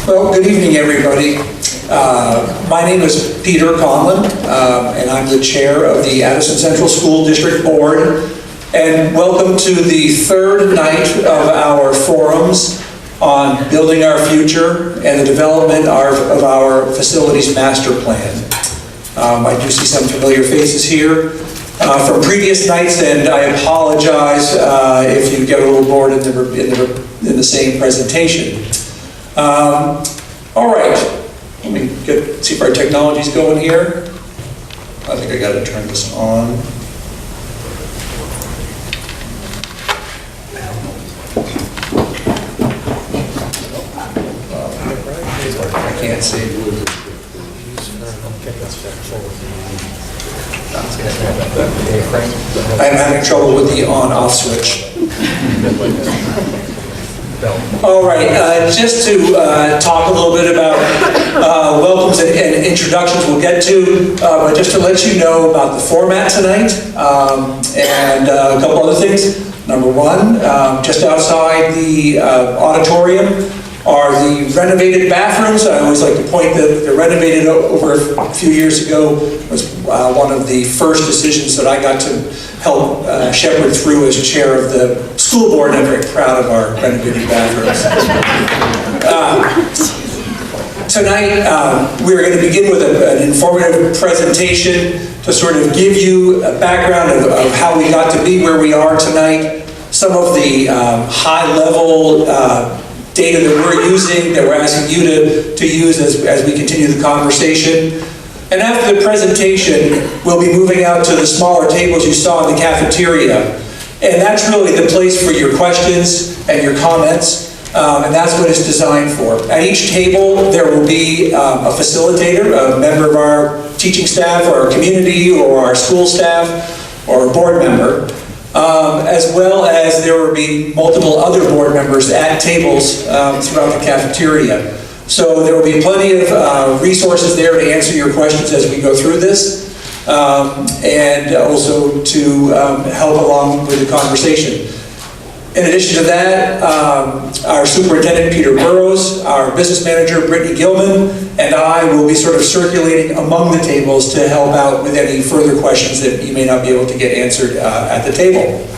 Well, good evening, everybody. My name is Peter Conlon, and I'm the chair of the Addison Central School District Board. And welcome to the third night of our forums on building our future and the development of our facilities master plan. I do see some familiar faces here from previous nights, and I apologize if you get a little bored in the same presentation. All right, let me see if our technology's going here. I think I got to turn this on. I can't see. I'm having trouble with the on-off switch. All right, just to talk a little bit about welcomes and introductions we'll get to, but just to let you know about the format tonight and a couple other things. Number one, just outside the auditorium are the renovated bathrooms. I always like to point that they're renovated over a few years ago. It was one of the first decisions that I got to help shepherd through as chair of the school board, and I'm very proud of our renovated bathrooms. Tonight, we're going to begin with an informative presentation to sort of give you a background of how we got to be where we are tonight, some of the high-level data that we're using, that we're asking you to use as we continue the conversation. And after the presentation, we'll be moving out to the smaller tables you saw in the cafeteria. And that's really the place for your questions and your comments, and that's what it's designed for. At each table, there will be a facilitator, a member of our teaching staff, or our community, or our school staff, or a board member, as well as there will be multiple other board members at tables throughout the cafeteria. So there will be plenty of resources there to answer your questions as we go through this, and also to help along with the conversation. In addition to that, our superintendent, Peter Burrows, our business manager, Brittany Gilman, and I will be sort of circulating among the tables to help out with any further questions that you may not be able to get answered at the table.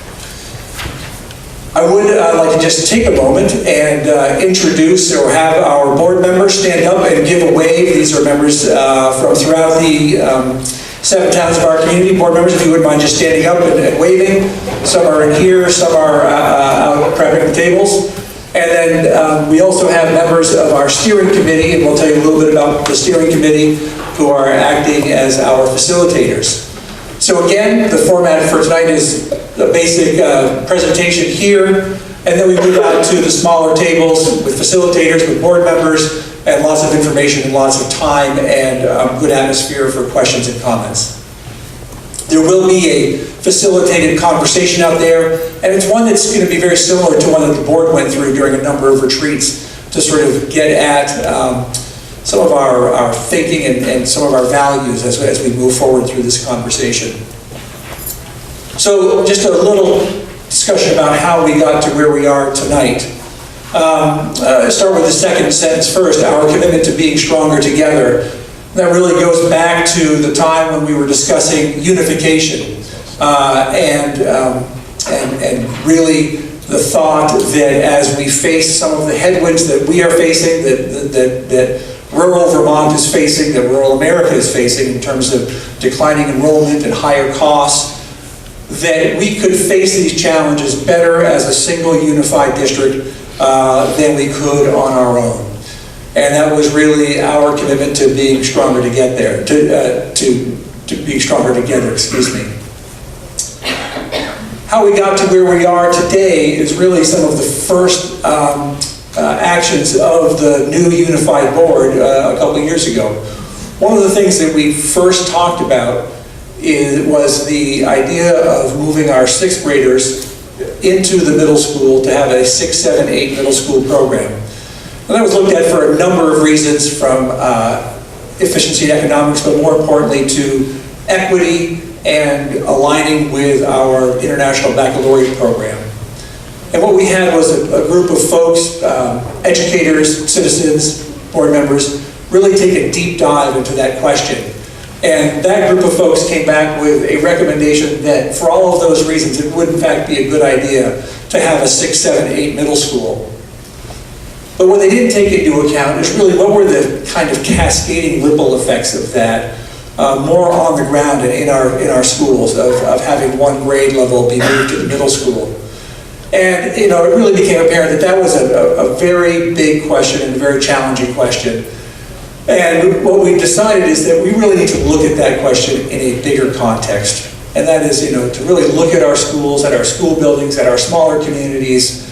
I would like to just take a moment and introduce or have our board members stand up and give a wave. These are members from throughout the 7 towns of our community. Board members, if you wouldn't mind just standing up and waving. Some are in here, some are out prepping the tables. And then we also have members of our steering committee, and we'll tell you a little bit about the steering committee, who are acting as our facilitators. So again, the format for tonight is a basic presentation here, and then we move out to the smaller tables with facilitators, with board members, and lots of information and lots of time and good atmosphere for questions and comments. There will be a facilitated conversation out there, and it's one that's going to be very similar to one that the board went through during a number of retreats to sort of get at some of our thinking and some of our values as we move forward through this conversation. So just a little discussion about how we got to where we are tonight. Start with the second sentence first, our commitment to being stronger together. That really goes back to the time when we were discussing unification and really the thought that as we face some of the headwinds that we are facing, that rural Vermont is facing, that rural America is facing in terms of declining enrollment and higher costs, that we could face these challenges better as a single unified district than we could on our own. And that was really our commitment to being stronger to get there, to being stronger together, excuse me. How we got to where we are today is really some of the first actions of the new unified board a couple of years ago. One of the things that we first talked about was the idea of moving our 6th graders into the middle school to have a 6, 7, 8 middle school program. And that was looked at for a number of reasons, from efficiency and economics, but more importantly to equity and aligning with our International Baccalaureate program. And what we had was a group of folks, educators, citizens, board members, really take a deep dive into that question. And that group of folks came back with a recommendation that for all of those reasons, it would in fact be a good idea to have a 6, 7, 8 middle school. But what they didn't take into account is really what were the kind of cascading ripple effects of that, more on the ground and in our schools, of having one grade level be moved to the middle school. And it really became apparent that that was a very big question and a very challenging question. And what we decided is that we really need to look at that question in a bigger context. And that is, to really look at our schools, at our school buildings, at our smaller communities,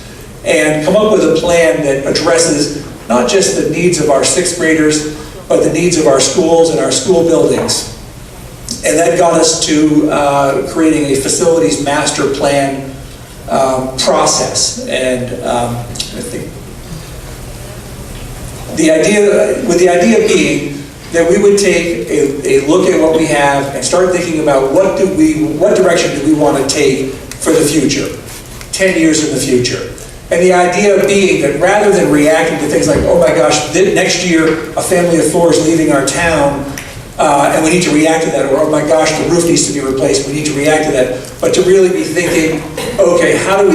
and come up with a plan that addresses not just the needs of our 6th graders, but the needs of our schools and our school buildings. And that got us to creating a facilities master plan process. And I think the idea being that we would take a look at what we have and start thinking about what direction do we want to take for the future, 10 years in the future. And the idea being that rather than reacting to things like, oh my gosh, next year a family of 4 is leaving our town, and we need to react to that, or oh my gosh, the roof needs to be replaced, we need to react to that, but to really be thinking, okay, how do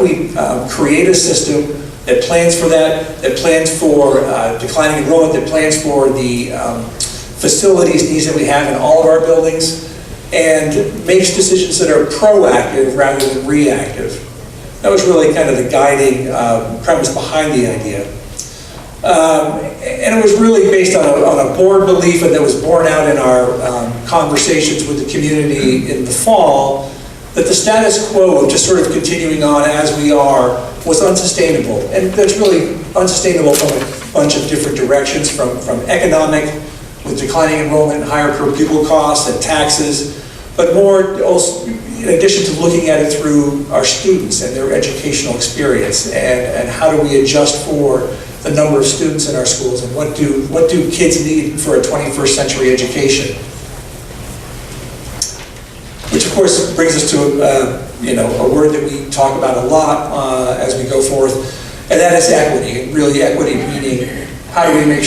we create a system that plans for that plans for declining enrollment, that plans for the facilities needs that we have in all of our buildings, and makes decisions that are proactive rather than reactive. That was really kind of the guiding premise behind the idea. And it was really based on a board belief, and that was borne out in our conversations with the community in the fall, that the status quo of just sort of continuing on as we are was unsustainable. And that's really unsustainable from a bunch of different directions, from economic, with declining enrollment and higher per pupil costs and taxes, but more also, in addition to looking at it through our students and their educational experience, and how do we adjust for the number of students in our schools, and what do kids need for a 21st century education. Which of course brings us to a word that we talk about a lot as we go forth, and that is equity. And really, equity meaning how do we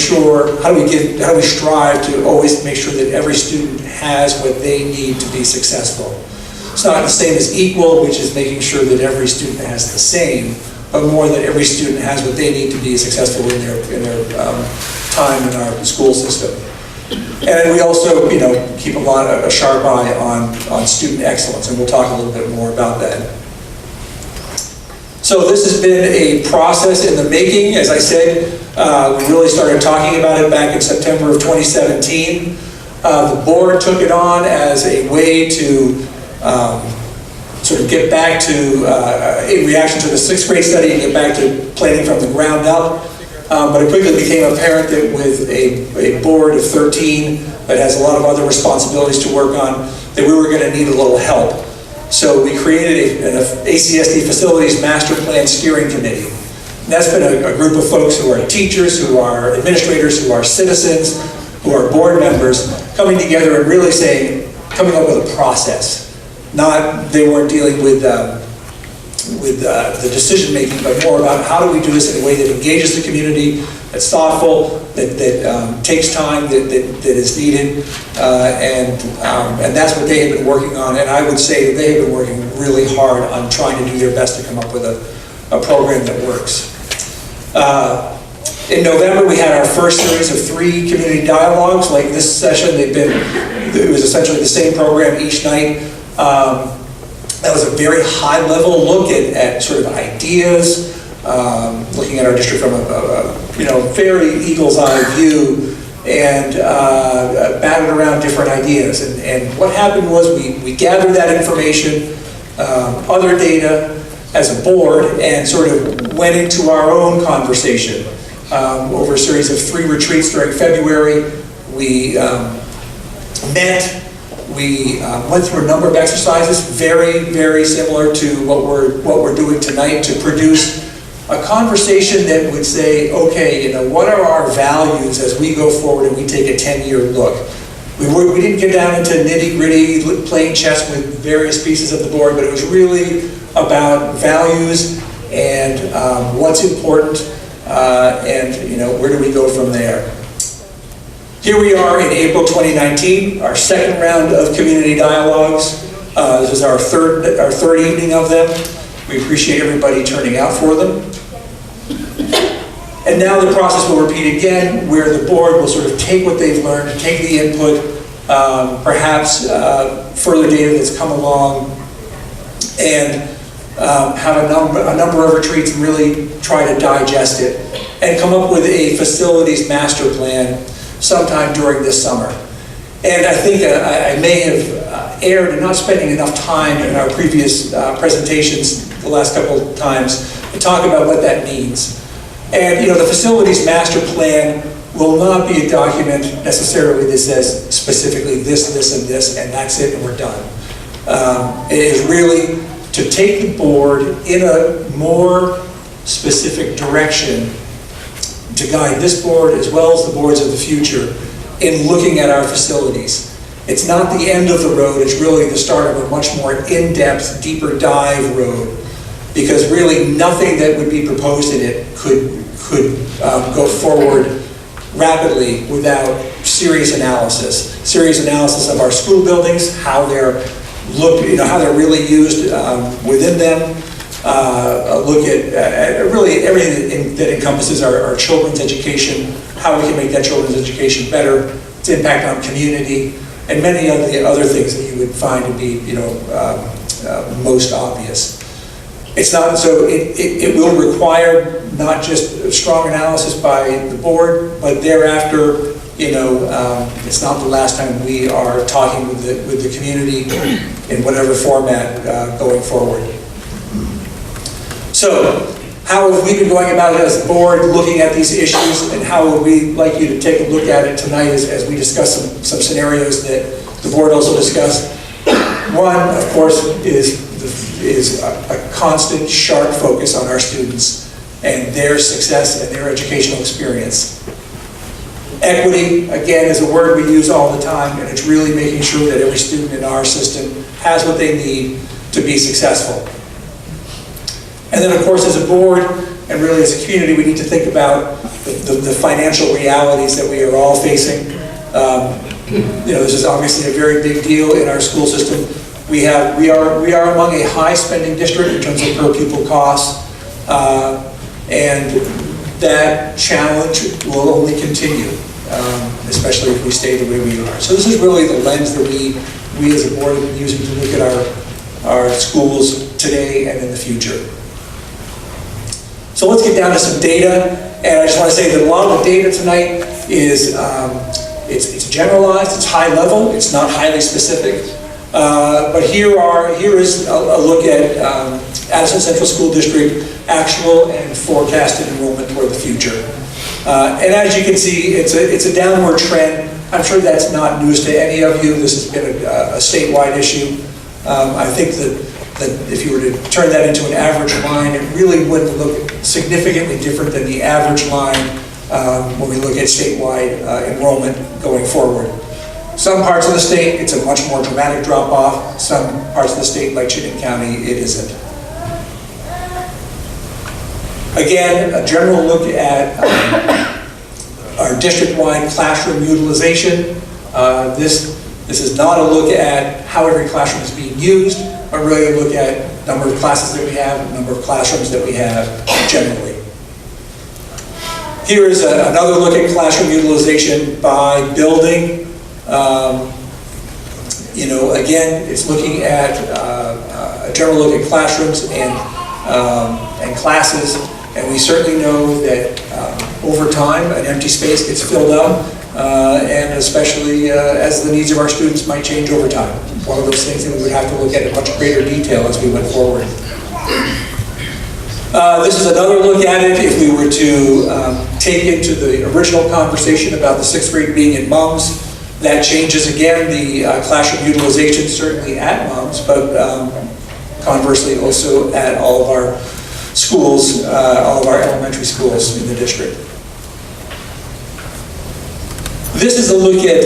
strive to always make sure that every student has what they need to be successful. It's not the same as equal, which is making sure that every student has the same, but more that every student has what they need to be successful in their time in our school system. And we also, keep a sharp eye on student excellence, and we'll talk a little bit more about that. So this has been a process in the making. As I said, we really started talking about it back in September of 2017. The board took it on as a way to sort of get back to, in reaction to the 6th grade study, get back to planning from the ground up. But it quickly became apparent that with a board of 13 that has a lot of other responsibilities to work on, that we were going to need a little help. So we created an ACSD Facilities Master Plan Steering Committee. And that's been a group of folks who are teachers, who are administrators, who are citizens, who are board members, coming together and really coming up with a process. They weren't dealing with the decision making, but more about how do we do this in a way that engages the community, that's thoughtful, that takes time, that is needed, and that's what they have been working on. And I would say that they have been working really hard on trying to do their best to come up with a program that works. In November, we had our first series of 3 community dialogues. Like this session, it was essentially the same program each night. That was a very high-level look at sort of ideas, looking at our district from a very eagle's eye view, and batted around different ideas. And what happened was we gathered that information, other data as a board, and sort of went into our own conversation over a series of 3 retreats during February. We met. We went through a number of exercises, very, very similar to what we're doing tonight, to produce a conversation that would say, okay, what are our values as we go forward and we take a 10-year look? We didn't get down into nitty-gritty playing chess with various pieces of the board, but it was really about values and what's important and where do we go from there? Here we are in April 2019, our second round of community dialogues. This is our third evening of them. We appreciate everybody turning out for them. And now the process will repeat again, where the board will sort of take what they've learned, take the input, perhaps further data that's come along, and have a number of retreats and really try to digest it and come up with a facilities master plan sometime during this summer. And I think I may have erred in not spending enough time in our previous presentations the last couple of times to talk about what that means. And the facilities master plan will not be a document necessarily that says specifically this, this, and this, and that's it, and we're done. It is really to take the board in a more specific direction to guide this board as well as the boards of the future in looking at our facilities. It's not the end of the road, it's really the start of a much more in-depth, deeper dive road, because really nothing that would be proposed in it could go forward rapidly without serious analysis of our school buildings, how they're how they're really used within them. Look at really everything that encompasses our children's education, how we can make that children's education better, its impact on community, and many of the other things that you would find to be most obvious. It's not so. It will require not just strong analysis by the board, but thereafter, it's not the last time we are talking with the community in whatever format going forward. So, how have we been going about it as a board, looking at these issues, and how would we like you to take a look at it tonight as we discuss some scenarios that the board also discussed? One, of course, is a constant, sharp focus on our students and their success and their educational experience. Equity, again, is a word we use all the time, and it's really making sure that every student in our system has what they need to be successful. And then, of course, as a board, and really as a community, we need to think about the financial realities that we are all facing. This is obviously a very big deal in our school system. We are among a high spending district in terms of per pupil costs, and that challenge will only continue, especially if we stay the way we are. So this is really the lens that we as a board have been using to look at our schools today and in the future. So let's get down to some data, and I just want to say that a lot of the data tonight is it's generalized, it's high level, it's not highly specific. But here is a look at Addison Central School District actual and forecasted enrollment for the future. And as you can see, it's a downward trend. I'm sure that's not news to any of you. This has been a statewide issue. I think that if you were to turn that into an average line, it really wouldn't look significantly different than the average line when we look at statewide enrollment going forward. Some parts of the state, it's a much more dramatic drop-off. Some parts of the state, like Chittenden County, it isn't. Again, a general look at our district-wide classroom utilization. This is not a look at how every classroom is being used, but really a look at number of classes that we have, number of classrooms that we have generally. Here is another look at classroom utilization by building. Again, it's looking at a general look at classrooms and classes, and we certainly know that over time an empty space gets filled up, and especially as the needs of our students might change over time. One of those things that we would have to look at in much greater detail as we went forward. This is another look at it if we were to take into the original conversation about the 6th grade being in MUMS. That changes again the classroom utilization, certainly at MUMS, but conversely also at all of our schools, all of our elementary schools in the district. This is a look at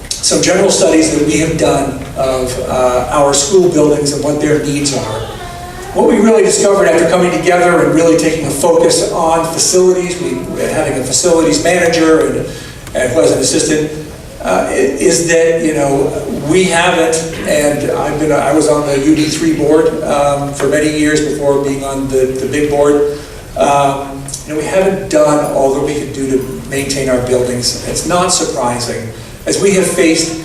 some general studies that we have done of our school buildings and what their needs are. what we really discovered after coming together and really taking a focus on facilities, having a facilities manager and who was an assistant, is that, you know, we haven't, and I was on the UD3 board for many years before being on the big board. You know, we haven't done all that we could do to maintain our buildings. It's not surprising. As we have faced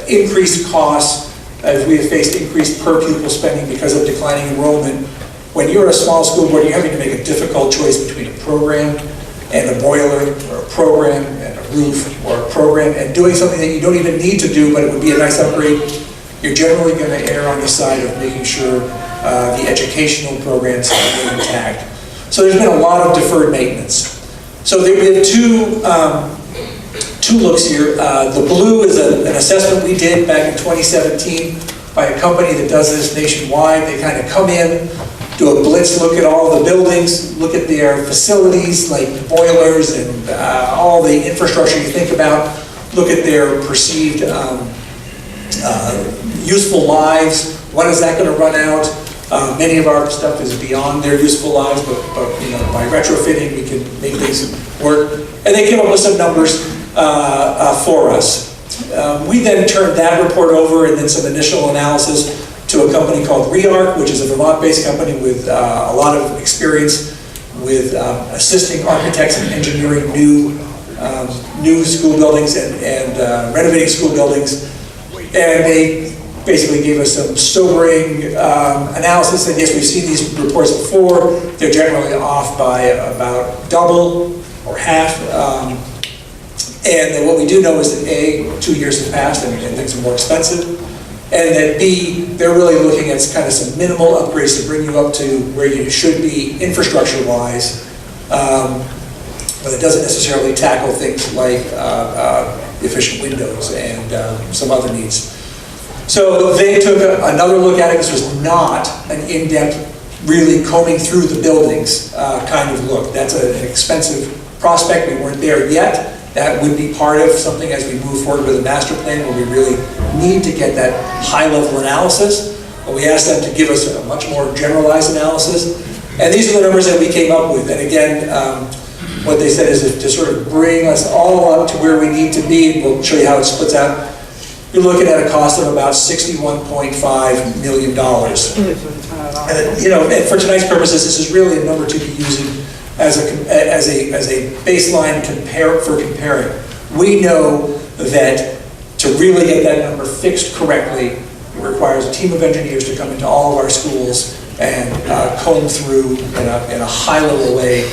increased costs, as we have faced increased per pupil spending because of declining enrollment, when you're a small school board, you're having to make a difficult choice between a program and a boiler, or a program and a roof, or a program and doing something that you don't even need to do, but it would be a nice upgrade. You're generally going to err on the side of making sure the educational programs are intact. So there's been a lot of deferred maintenance. So we have two looks here. The blue is an assessment we did back in 2017 by a company that does this nationwide. They kind of come in, do a blitz look at all the buildings, look at their facilities like boilers and all the infrastructure you think about, look at their perceived useful lives. When is that going to run out? Many of our stuff is beyond their useful lives, but you know, by retrofitting we can make things work. And they came up with some numbers for us. We then turned that report over and then some initial analysis to a company called REARC, which is a Vermont-based company with a lot of experience with assisting architects in engineering new school buildings and renovating school buildings. And they basically gave us some sobering analysis, and yes, we've seen these reports before. They're generally off by about double or half. And then what we do know is that A, 2 years have passed and things are more expensive, and that B, they're really looking at kind of some minimal upgrades to bring you up to where you should be infrastructure-wise, but it doesn't necessarily tackle things like efficient windows and some other needs. So they took another look at it. This was not an in-depth, really combing through the buildings kind of look. That's an expensive prospect. We weren't there yet. That would be part of something as we move forward with a master plan where we really need to get that high-level analysis. But we asked them to give us a much more generalized analysis. And these are the numbers that we came up with. And again, what they said is to sort of bring us all up to where we need to be, and we'll show you how it splits out. You're looking at a cost of about $61.5 million. And, you know, and for tonight's purposes, this is really a number to be using as a baseline for comparing. We know that to really get that number fixed correctly, it requires a team of engineers to come into all of our schools and comb through in a high-level way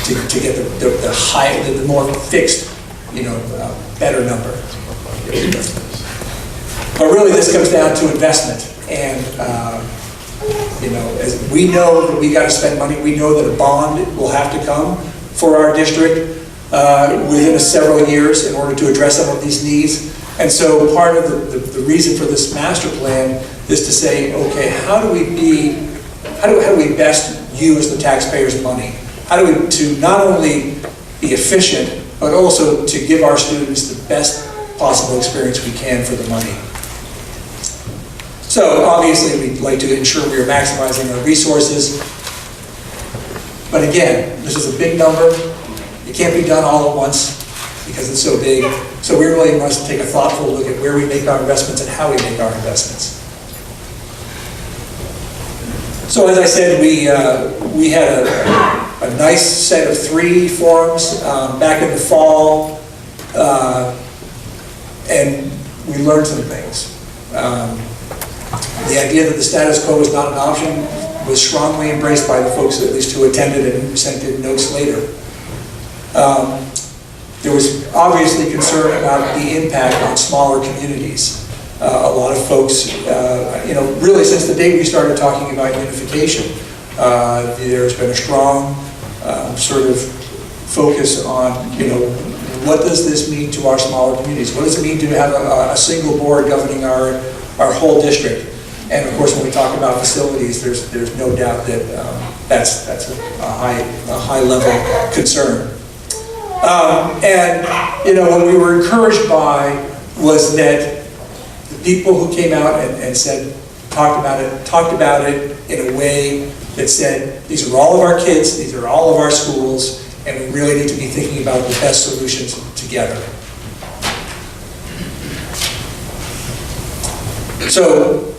to get the more fixed, you know, better number. But really, this comes down to investment, and you know, as we know that we got to spend money. We know that a bond will have to come for our district within several years in order to address some of these needs. And so, part of the reason for this master plan is to say, okay, how do we best use the taxpayers' money? How do we to not only be efficient, but also to give our students the best possible experience we can for the money. So obviously we'd like to ensure we are maximizing our resources. But again, this is a big number. It can't be done all at once because it's so big. So we really must take a thoughtful look at where we make our investments and how we make our investments. So as I said, we had a nice set of 3 forums back in the fall. And we learned some things. The idea that the status quo was not an option was strongly embraced by the folks, at least who attended and sent in notes later. There was obviously concern about the impact on smaller communities. A lot of folks, you know, really since the day we started talking about unification, there's been a strong sort of focus on, you know, what does this mean to our smaller communities? What does it mean to have a single board governing our whole district? And of course, when we talk about facilities, there's no doubt that that's a high level concern. And you know, what we were encouraged by was that the people who came out and said, talked about it in a way that said, these are all of our kids, these are all of our schools, and we really need to be thinking about the best solutions together. So,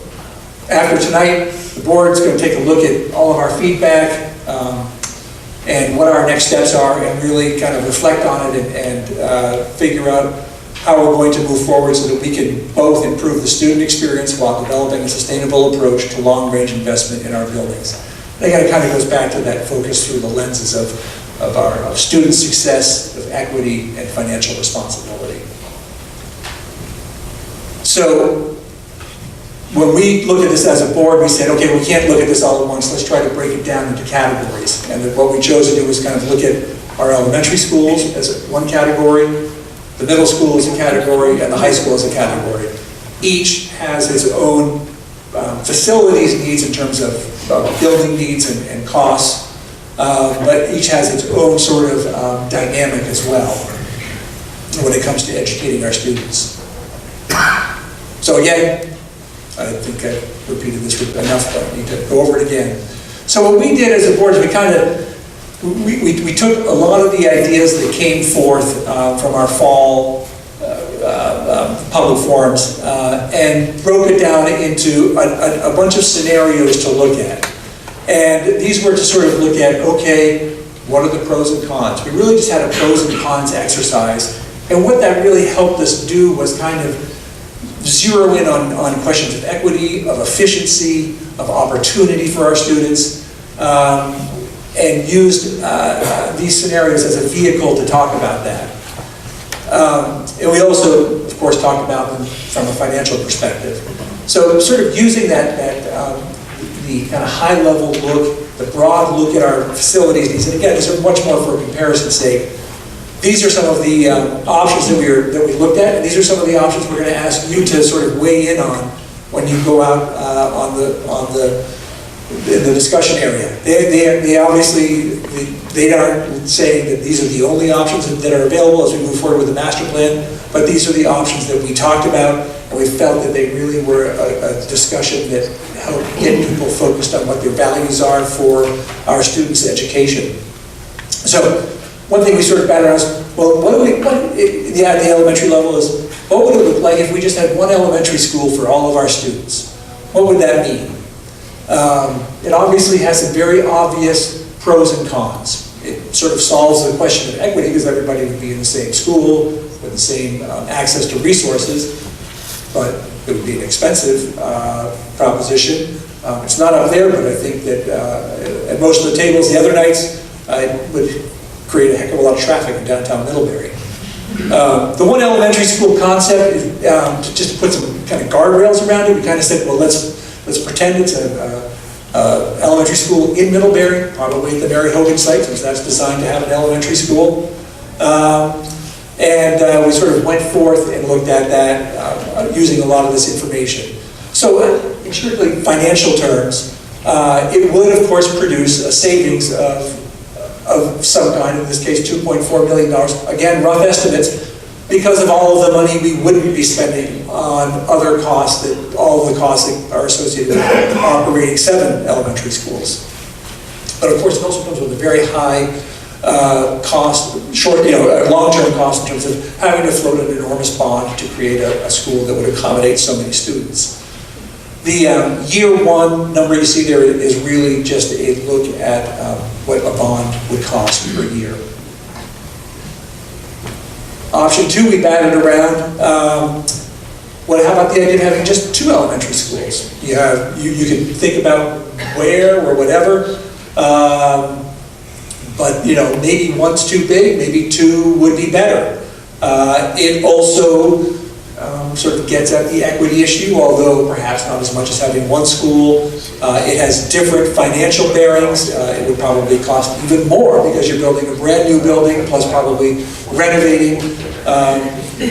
after tonight, the board's going to take a look at all of our feedback and what our next steps are, and really kind of reflect on it and figure out how we're going to move forward so that we can both improve the student experience while developing a sustainable approach to long-range investment in our buildings. And again, it kind of goes back to that focus through the lenses of student success, of equity, and financial responsibility. So, when we look at this as a board, we said, okay, we can't look at this all at once, let's try to break it down into categories. And what we chose to do was kind of look at our elementary schools as one category, the middle school as a category, and the high school as a category. Each has its own facilities needs in terms of building needs and costs, but each has its own sort of dynamic as well when it comes to educating our students. So again, I think I repeated this enough, but I need to go over it again. So what we did as a board is we took a lot of the ideas that came forth from our fall public forums and broke it down into a bunch of scenarios to look at. And these were to sort of look at, okay, what are the pros and cons? We really just had a pros and cons exercise. And what that really helped us do was kind of zero in on questions of equity, of efficiency, of opportunity for our students, and used these scenarios as a vehicle to talk about that. And we also, of course, talked about them from a financial perspective. So sort of using the kind of high-level look, the broad look at our facilities needs, and again, these are much more for comparison's sake. These are some of the options that we looked at, and these are some of the options we're going to ask you to sort of weigh in on when you go out in the discussion area. They obviously they aren't saying that these are the only options that are available as we move forward with the master plan, but these are the options that we talked about, and we felt that they really were a discussion that helped get people focused on what their values are for our students' education. So, one thing we sort of batted around is, well, the elementary level is, what would it look like if we just had one elementary school for all of our students? What would that mean? It obviously has some very obvious pros and cons. It sort of solves the question of equity because everybody would be in the same school with the same access to resources, but it would be an expensive proposition. It's not up there, but I think that at most of the tables the other nights, it would create a heck of a lot of traffic in downtown Middlebury. The one elementary school concept is to just put some kind of guardrails around it. We kind of said, well, let's pretend it's an elementary school in Middlebury, probably at the Mary Hogan site, since that's designed to have an elementary school. And we sort of went forth and looked at that using a lot of this information. So in strictly financial terms, it would, of course, produce a savings of some kind, in this case $2.4 million. Again, rough estimates, because of all of the money we wouldn't be spending on other costs, all of the costs that are associated with operating 7 elementary schools. But of course, it also comes with a very high cost, long-term cost in terms of having to float an enormous bond to create a school that would accommodate so many students. The year one number you see there is really just a look at what a bond would cost per year. Option 2, we batted around. How about the idea of having just 2 elementary schools? You can think about where or whatever, but maybe one's too big, maybe 2 would be better. It also sort of gets at the equity issue, although perhaps not as much as having one school. It has different financial bearings. It would probably cost even more because you're building a brand new building, plus probably renovating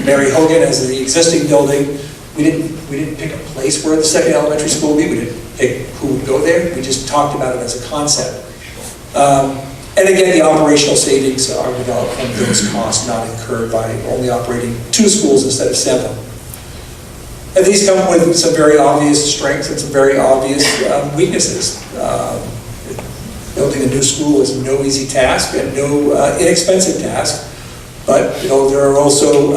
Mary Hogan as the existing building. We didn't pick a place where the second elementary school would be. We didn't pick who would go there. We just talked about it as a concept. And again, the operational savings are developed from those costs not incurred by only operating 2 schools instead of 7. And these come with some very obvious strengths and some very obvious weaknesses. Building a new school is no easy task and no inexpensive task, but there are also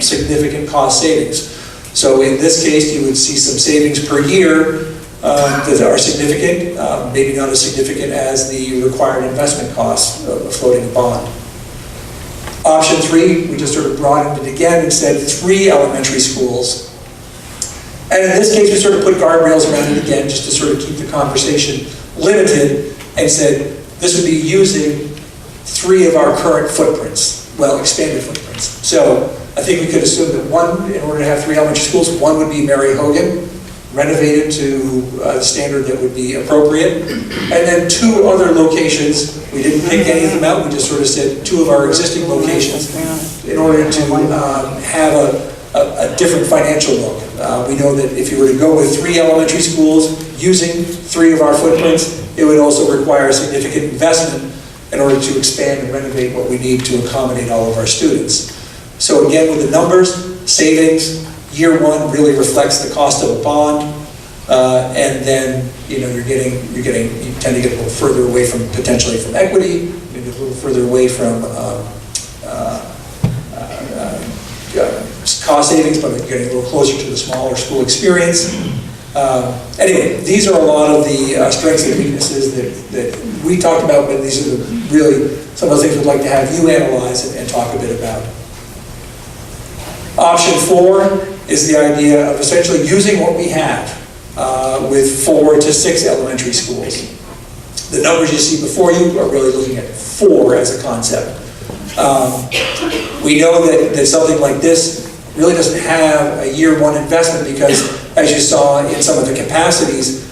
significant cost savings. So in this case, you would see some savings per year that are significant, maybe not as significant as the required investment costs of floating a bond. Option 3, we just sort of broadened it again and said 3 elementary schools. And in this case, we sort of put guardrails around it again just to sort of keep the conversation limited, and said this would be using 3 of our current footprints, well, expanded footprints. So I think we could assume that one, in order to have 3 elementary schools, one would be Mary Hogan, renovated to the standard that would be appropriate. And then 2 other locations, we didn't pick any of them out, we just sort of said 2 of our existing locations in order to have a different financial look. We know that if you were to go with 3 elementary schools using 3 of our footprints, it would also require significant investment in order to expand and renovate what we need to accommodate all of our students. So again, with the numbers, savings, year 1 really reflects the cost of a bond, and then you tend to get a little further away from potentially from equity, maybe a little further away from cost savings, but you're getting a little closer to the smaller school experience. Anyway, these are a lot of the strengths and weaknesses that we talked about, but these are really some of the things we'd like to have you analyze and talk a bit about. Option 4 is the idea of essentially using what we have with 4 to 6 elementary schools. The numbers you see before you are really looking at 4 as a concept. We know that something like this really doesn't have a year 1 investment because, as you saw in some of the capacities,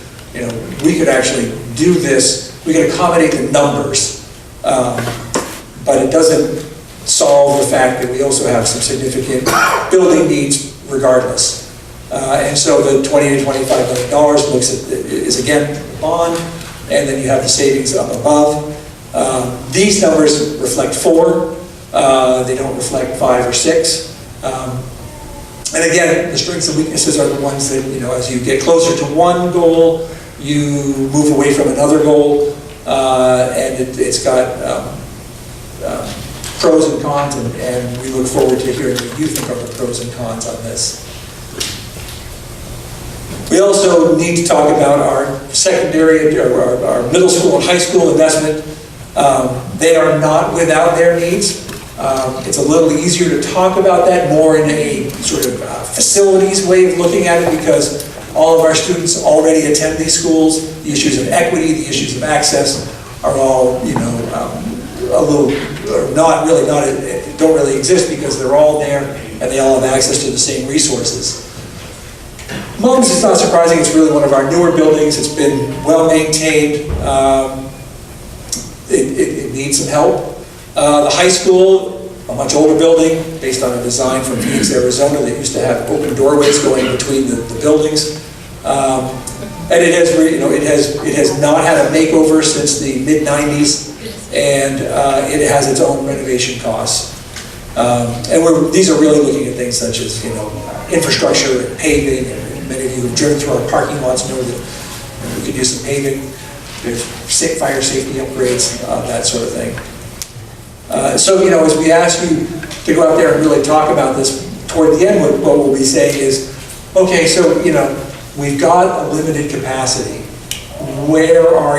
we could actually do this, we could accommodate the numbers, but it doesn't solve the fact that we also have some significant building needs regardless. And so the $20 to $25 million is again the bond, and then you have the savings up above. These numbers reflect 4, they don't reflect 5 or 6. And again, the strengths and weaknesses are the ones that, as you get closer to one goal, you move away from another goal, and it's got pros and cons, and we look forward to hearing what you think are the pros and cons on this. We also need to talk about our secondary, or our middle school and high school investment. They are not without their needs. It's a little easier to talk about that more in a sort of facilities way of looking at it, because all of our students already attend these schools. The issues of equity, the issues of access are all, a little, don't really exist because they're all there and they all have access to the same resources. MUMS is not surprising, it's really one of our newer buildings. It's been well maintained. It needs some help. The high school, a much older building based on a design from Phoenix, Arizona that used to have open doorways going between the buildings. And it has not had a makeover since the mid-90s, and it has its own renovation costs. And these are really looking at things such as infrastructure and paving, and many of you who've driven through our parking lots know that we could use some paving. There's fire safety upgrades, that sort of thing. So as we ask you to go out there and really talk about this, toward the end, what we'll be saying is, okay, so we've got a limited capacity. Where are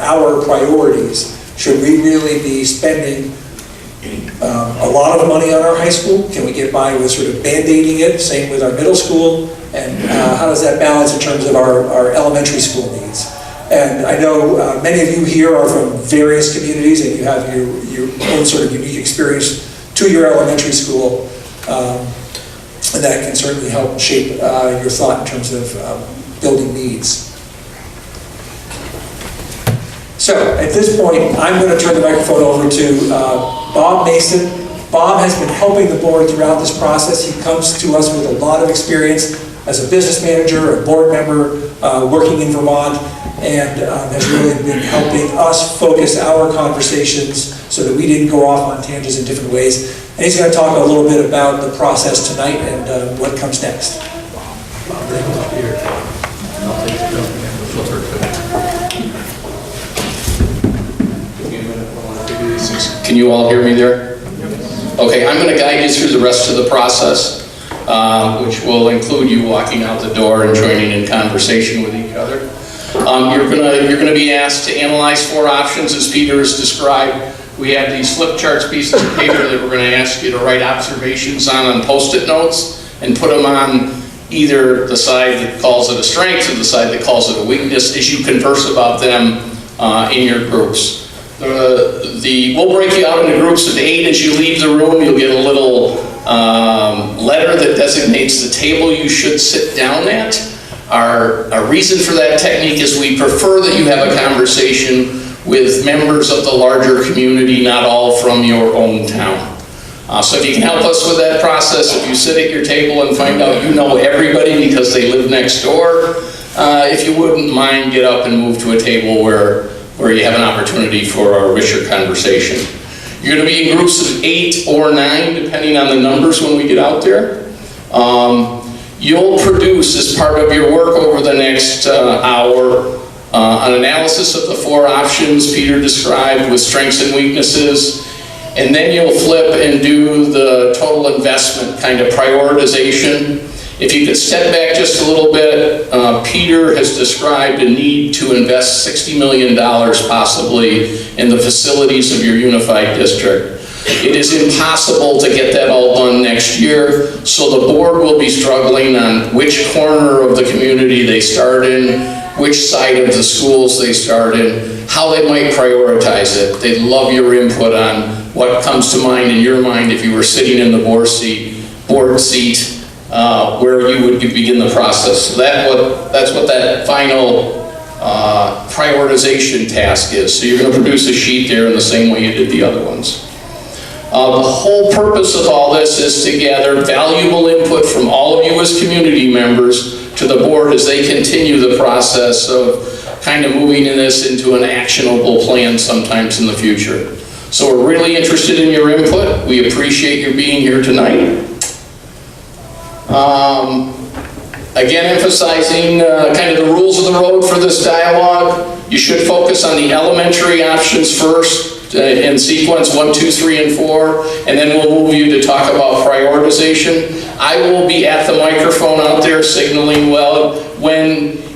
our priorities? Should we really be spending a lot of money on our high school? Can we get by with sort of band-aiding it? Same with our middle school. And how does that balance in terms of our elementary school needs? And I know many of you here are from various communities, and you have your own sort of unique experience to your elementary school. And that can certainly help shape your thought in terms of building needs. So at this point, I'm going to turn the microphone over to Bob Mason. Bob has been helping the board throughout this process. He comes to us with a lot of experience as a business manager, a board member, working in Vermont, and has really been helping us focus our conversations so that we didn't go off on tangents in different ways. And he's going to talk a little bit about the process tonight and what comes next. Can you all hear me there? Okay, I'm going to guide you through the rest of the process, which will include you walking out the door and joining in conversation with each other. You're going to be asked to analyze 4 options as Peter has described. We have these flip charts, pieces of paper that we're going to ask you to write observations on Post-it notes and put them on either the side that calls it a strength or the side that calls it a weakness as you converse about them in your groups. We'll break you out into groups of 8 as you leave the room. You'll get a little letter that designates the table you should sit down at. Our reason for that technique is we prefer that you have a conversation with members of the larger community, not all from your own town. So if you can help us with that process, if you sit at your table and find out you know everybody because they live next door, if you wouldn't mind, get up and move to a table where you have an opportunity for a richer conversation. You're going to be in groups of 8 or 9, depending on the numbers when we get out there. You'll produce, as part of your work over the next hour, an analysis of the 4 options Peter described with strengths and weaknesses, and then you'll flip and do the total investment kind of prioritization. If you could step back just a little bit, Peter has described a need to invest $60 million possibly in the facilities of your unified district. It is impossible to get that all done next year, so the board will be struggling on which corner of the community they start in, which side of the schools they start in, how they might prioritize it. They'd love your input on what comes to mind in your mind if you were sitting in the board seat, where you would begin the process. So that's what that final prioritization task is. So you're going to produce a sheet there in the same way you did the other ones. The whole purpose of all this is to gather valuable input from all of you as community members to the board as they continue the process of kind of moving this into an actionable plan sometimes in the future. So we're really interested in your input. We appreciate your being here tonight. Again, emphasizing kind of the rules of the road for this dialogue. You should focus on the elementary options first in sequence 1, 2, 3, and 4, and then we'll move you to talk about prioritization. I will be at the microphone out there signaling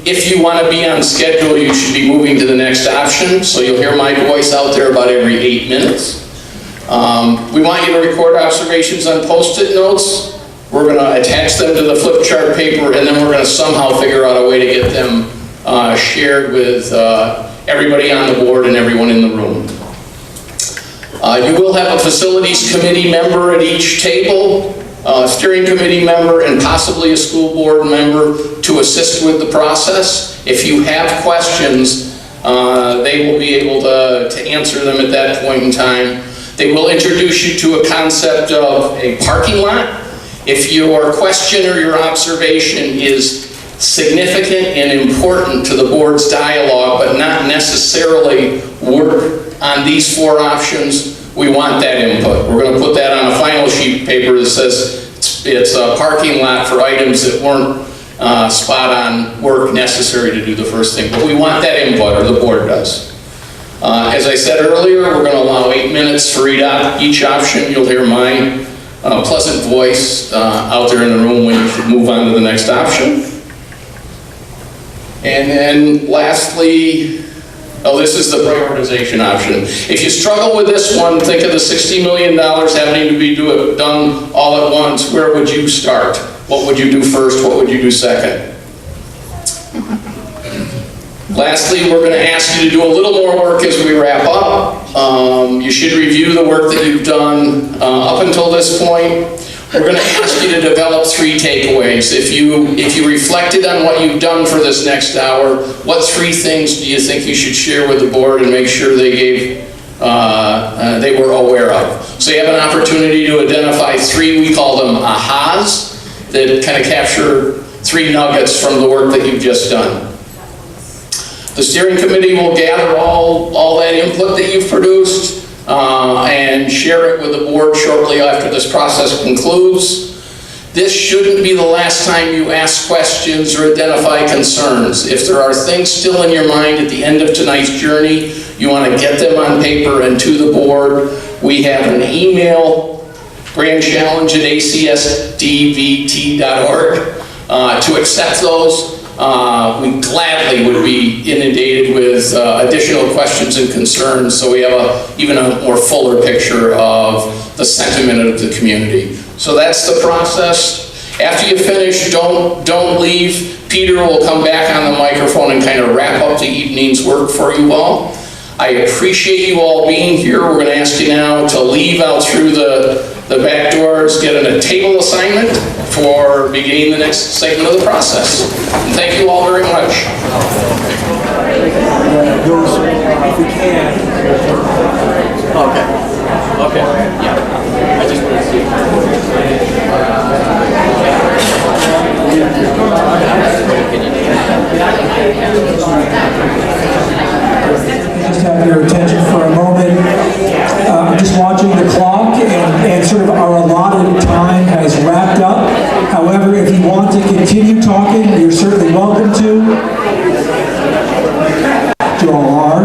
if you want to be on schedule, you should be moving to the next option, so you'll hear my voice out there about every 8 minutes. We want you to record observations on Post-it notes. We're going to attach them to the flip chart paper, and then we're going to somehow figure out a way to get them shared with everybody on the board and everyone in the room. You will have a facilities committee member at each table, a steering committee member, and possibly a school board member to assist with the process. If you have questions, they will be able to answer them at that point in time. They will introduce you to a concept of a parking lot. If your question or your observation is significant and important to the board's dialogue, but not necessarily work on these 4 options, we want that input. We're going to put that on a final sheet of paper that says it's a parking lot for items that weren't spot-on work necessary to do the first thing. But we want that input, or the board does. As I said earlier, we're going to allow 8 minutes for each option. You'll hear my pleasant voice out there in the room when you should move on to the next option. And then lastly, this is the prioritization option. If you struggle with this one, think of the $60 million having to be done all at once. Where would you start? What would you do first? What would you do second? Lastly, we're going to ask you to do a little more work as we wrap up. You should review the work that you've done up until this point. We're going to ask you to develop 3 takeaways. If you reflected on what you've done for this next hour, what 3 things do you think you should share with the board and make sure they were aware of? So you have an opportunity to identify 3, we call them ahas, that kind of capture 3 nuggets from the work that you've just done. The steering committee will gather all that input that you've produced. and share it with the board shortly after this process concludes. This shouldn't be the last time you ask questions or identify concerns. If there are things still in your mind at the end of tonight's journey, you want to get them on paper and to the board, we have an email, grandchallenge@acsdvt.org, to accept those. We gladly would be inundated with additional questions and concerns, so we have even a more fuller picture of the sentiment of the community. So that's the process. After you finish, don't leave. Peter will come back on the microphone and kind of wrap up the evening's work for you all. I appreciate you all being here. We're going to ask you now to leave out through the back doors, get a table assignment for beginning the next segment of the process. And thank you all very much. Okay, yeah. I just want to see. Just have your attention for a moment. I'm just watching the clock, and sort of our allotted time has wrapped up. However, if you want to continue talking, you're certainly welcome to. You all are.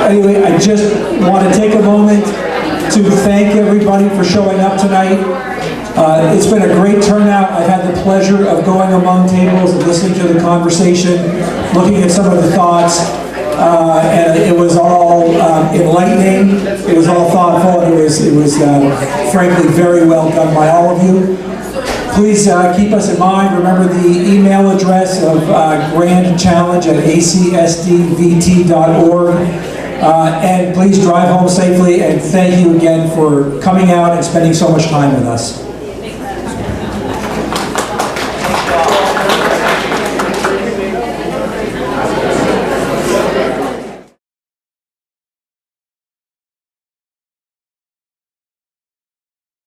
Anyway, I just want to take a moment to thank everybody for showing up tonight. It's been a great turnout. I've had the pleasure of going among tables and listening to the conversation, looking at some of the thoughts, and it was all enlightening. It was all thoughtful. It was frankly very well done by all of you. Please keep us in mind. Remember the email address of grandchallenge@acsdvt.org. And please drive home safely, and thank you again for coming out and spending so much time with us.